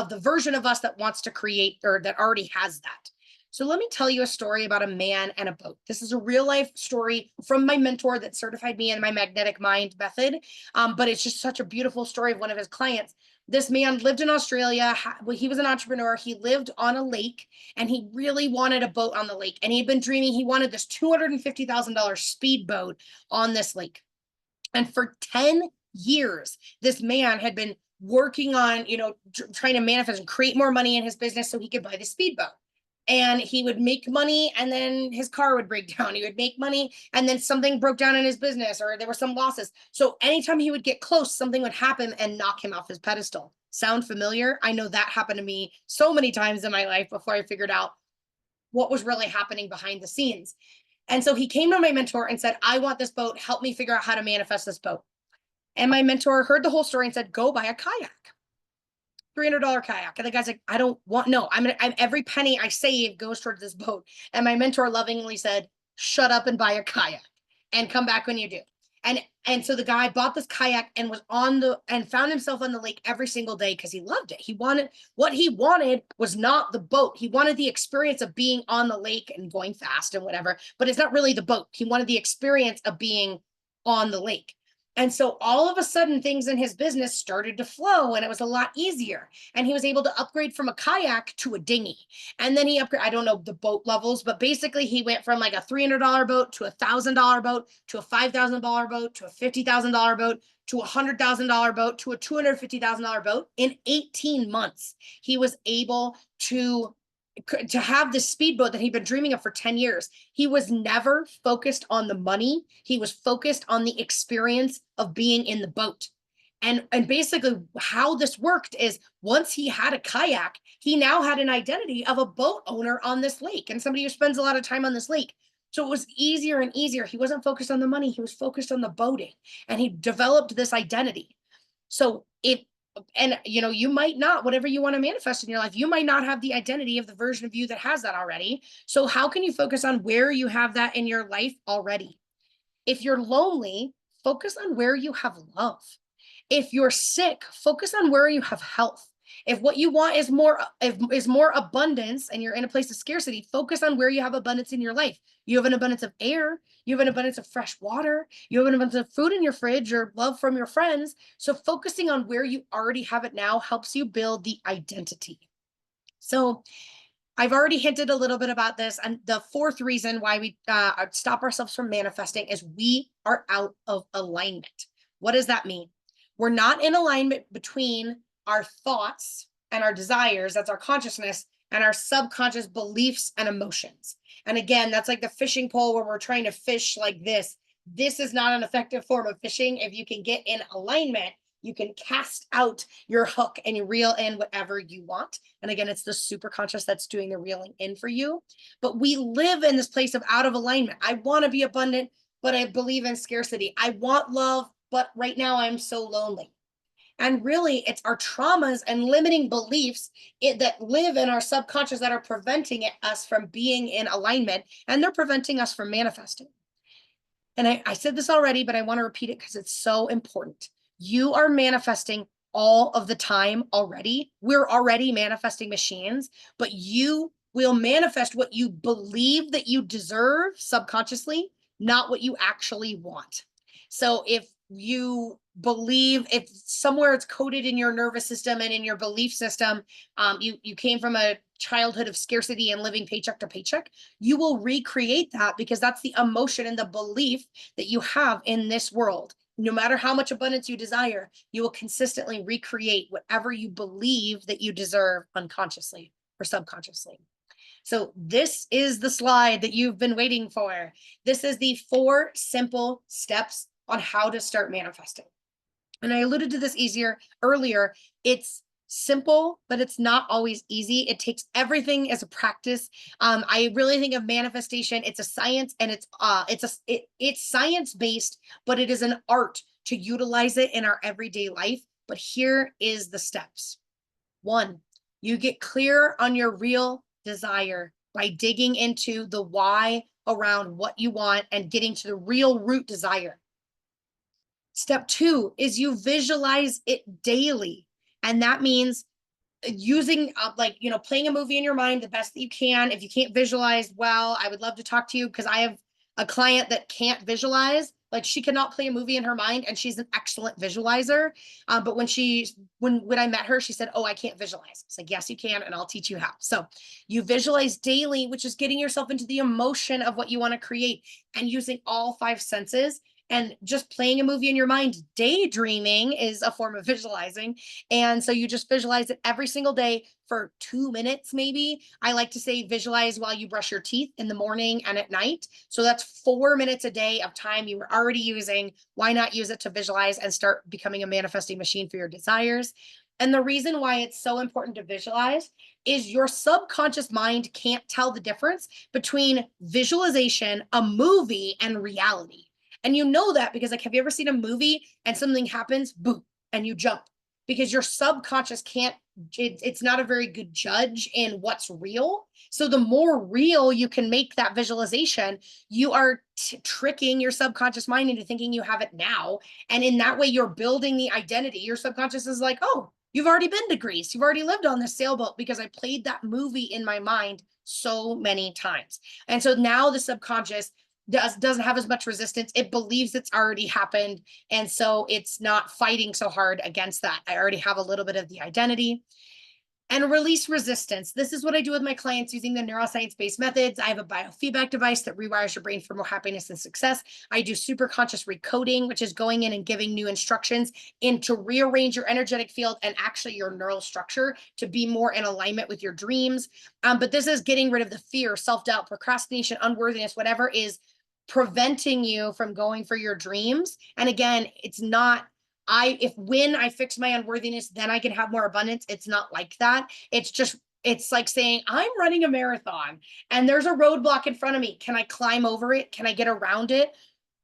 the version of us that wants to create or that already has that. So let me tell you a story about a man and a boat. This is a real life story from my mentor that certified me in my magnetic mind method. But it's just such a beautiful story of one of his clients. This man lived in Australia. He was an entrepreneur. He lived on a lake and he really wanted a boat on the lake. And he'd been dreaming, he wanted this $250,000 speedboat on this lake. And for 10 years, this man had been working on, trying to manifest and create more money in his business so he could buy the speedboat. And he would make money and then his car would break down. He would make money and then something broke down in his business or there were some losses. So anytime he would get close, something would happen and knock him off his pedestal. Sound familiar? I know that happened to me so many times in my life before I figured out what was really happening behind the scenes. And so he came to my mentor and said, I want this boat. Help me figure out how to manifest this boat. And my mentor heard the whole story and said, go buy a kayak. $300 kayak. And the guy's like, I don't want, no, I'm every penny I save goes towards this boat. And my mentor lovingly said, shut up and buy a kayak and come back when you do. And so the guy bought this kayak and was and found himself on the lake every single day because he loved it. What he wanted was not the boat. He wanted the experience of being on the lake and going fast and whatever, but it's not really the boat. He wanted the experience of being on the lake. And so all of a sudden things in his business started to flow and it was a lot easier. And he was able to upgrade from a kayak to a dinghy. And then I don't know the boat levels, but basically he went from like a $300 boat to a $1,000 boat to a $5,000 boat to a $50,000 boat to a $100,000 boat to a $250,000 boat. In 18 months, he was able to have this speedboat that he'd been dreaming of for 10 years. He was never focused on the money. He was focused on the experience of being in the boat. And basically how this worked is once he had a kayak, he now had an identity of a boat owner on this lake and somebody who spends a lot of time on this lake. So it was easier and easier. He wasn't focused on the money. He was focused on the boating and he developed this identity. So you might not, whatever you want to manifest in your life, you might not have the identity of the version of you that has that already. So how can you focus on where you have that in your life already? If you're lonely, focus on where you have love. If you're sick, focus on where you have health. If what you want is more abundance and you're in a place of scarcity, focus on where you have abundance in your life. You have an abundance of air, you have an abundance of fresh water, you have an abundance of food in your fridge or love from your friends. So focusing on where you already have it now helps you build the identity. So I've already hinted a little bit about this. And the 4th reason why we stop ourselves from manifesting is we are out of alignment. What does that mean? We're not in alignment between our thoughts and our desires, that's our consciousness, and our subconscious beliefs and emotions. And again, that's like the fishing pole where we're trying to fish like this. This is not an effective form of fishing. If you can get in alignment, you can cast out your hook and you reel in whatever you want. And again, it's the super conscious that's doing the reeling in for you. But we live in this place of out of alignment. I want to be abundant, but I believe in scarcity. I want love, but right now I'm so lonely. And really, it's our traumas and limiting beliefs that live in our subconscious that are preventing us from being in alignment, and they're preventing us from manifesting. And I said this already, but I want to repeat it because it's so important. You are manifesting all of the time already. We're already manifesting machines, but you will manifest what you believe that you deserve subconsciously, not what you actually want. So if you believe, if somewhere it's coded in your nervous system and in your belief system, you came from a childhood of scarcity and living paycheck to paycheck, you will recreate that because that's the emotion and the belief that you have in this world. No matter how much abundance you desire, you will consistently recreate whatever you believe that you deserve unconsciously or subconsciously. So this is the slide that you've been waiting for. This is the 4 simple steps on how to start manifesting. And I alluded to this earlier. It's simple, but it's not always easy. It takes everything as a practice. I really think of manifestation. It's a science, and it's science based, but it is an art to utilize it in our everyday life. But here is the steps. 1, you get clear on your real desire by digging into the why around what you want and getting to the real root desire. Step 2 is you visualize it daily. And that means using playing a movie in your mind the best that you can. If you can't visualize, well, I would love to talk to you because I have a client that can't visualize. Like, she cannot play a movie in her mind, and she's an excellent visualizer. But when I met her, she said, "Oh, I can't visualize." It's like, yes, you can, and I'll teach you how. So you visualize daily, which is getting yourself into the emotion of what you want to create and using all 5 senses. And just playing a movie in your mind, daydreaming is a form of visualizing. And so you just visualize it every single day for 2 minutes, maybe. I like to say visualize while you brush your teeth in the morning and at night. So that's 4 minutes a day of time you were already using. Why not use it to visualize and start becoming a manifesting machine for your desires? And the reason why it's so important to visualize is your subconscious mind can't tell the difference between visualization, a movie, and reality. And you know that because, like, have you ever seen a movie and something happens, boom, and you jump? Because your subconscious can't, it's not a very good judge in what's real. So the more real you can make that visualization, you are tricking your subconscious mind into thinking you have it now. And in that way, you're building the identity. Your subconscious is like, oh, you've already been to Greece. You've already lived on this sailboat because I played that movie in my mind so many times. And so now the subconscious doesn't have as much resistance. It believes it's already happened. And so it's not fighting so hard against that. I already have a little bit of the identity. And release resistance. This is what I do with my clients using the neuroscience-based methods. I have a biofeedback device that rewires your brain for more happiness and success. I do super conscious recoding, which is going in and giving new instructions to rearrange your energetic field and actually your neural structure to be more in alignment with your dreams. But this is getting rid of the fear, self-doubt, procrastination, unworthiness, whatever is preventing you from going for your dreams. And again, it's not, when I fix my unworthiness, then I can have more abundance. It's not like that. It's like saying, I'm running a marathon and there's a roadblock in front of me. Can I climb over it? Can I get around it?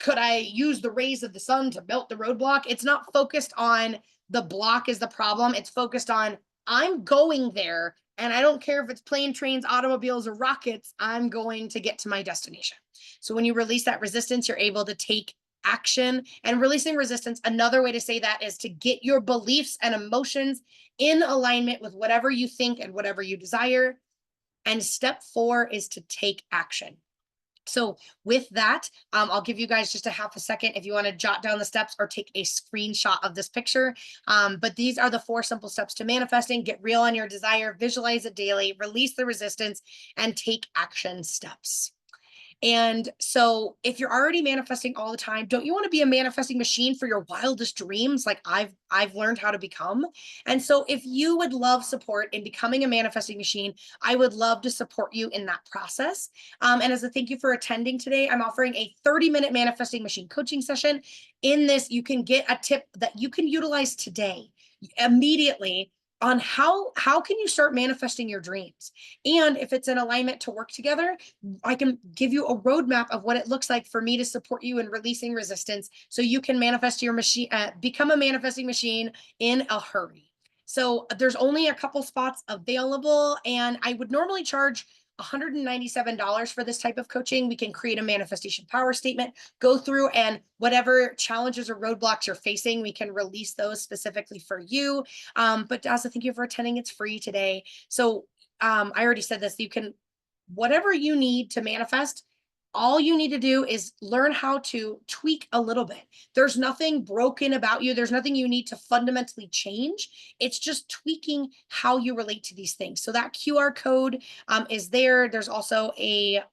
Could I use the rays of the sun to melt the roadblock? It's not focused on the block is the problem. It's focused on, I'm going there. And I don't care if it's plane, trains, automobiles, or rockets, I'm going to get to my destination. So when you release that resistance, you're able to take action. And releasing resistance, another way to say that is to get your beliefs and emotions in alignment with whatever you think and whatever you desire. And step 4 is to take action. So with that, I'll give you guys just a half a second if you want to jot down the steps or take a screenshot of this picture. But these are the 4 simple steps to manifesting. Get real on your desire, visualize it daily, release the resistance, and take action steps. And so if you're already manifesting all the time, don't you want to be a manifesting machine for your wildest dreams like I've learned how to become? And so if you would love support in becoming a manifesting machine, I would love to support you in that process. And as a thank you for attending today, I'm offering a 30-minute manifesting machine coaching session. In this, you can get a tip that you can utilize today immediately on how can you start manifesting your dreams. And if it's in alignment to work together, I can give you a roadmap of what it looks like for me to support you in releasing resistance so you can manifest your machine, become a manifesting machine in a hurry. So there's only a couple spots available, and I would normally charge $197 for this type of coaching. We can create a manifestation power statement, go through, and whatever challenges or roadblocks you're facing, we can release those specifically for you. But also, thank you for attending. It's free today. So I already said this. You can, whatever you need to manifest, all you need to do is learn how to tweak a little bit. There's nothing broken about you. There's nothing you need to fundamentally change. It's just tweaking how you relate to these things. So that QR code is there. There's also a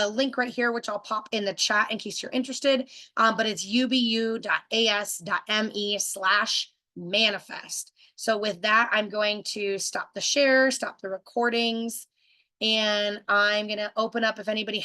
link right here, which I'll pop in the chat in case you're interested. But it's ubu.as.me/manifest. So with that, I'm going to stop the share, stop the recordings, and I'm going to open up if anybody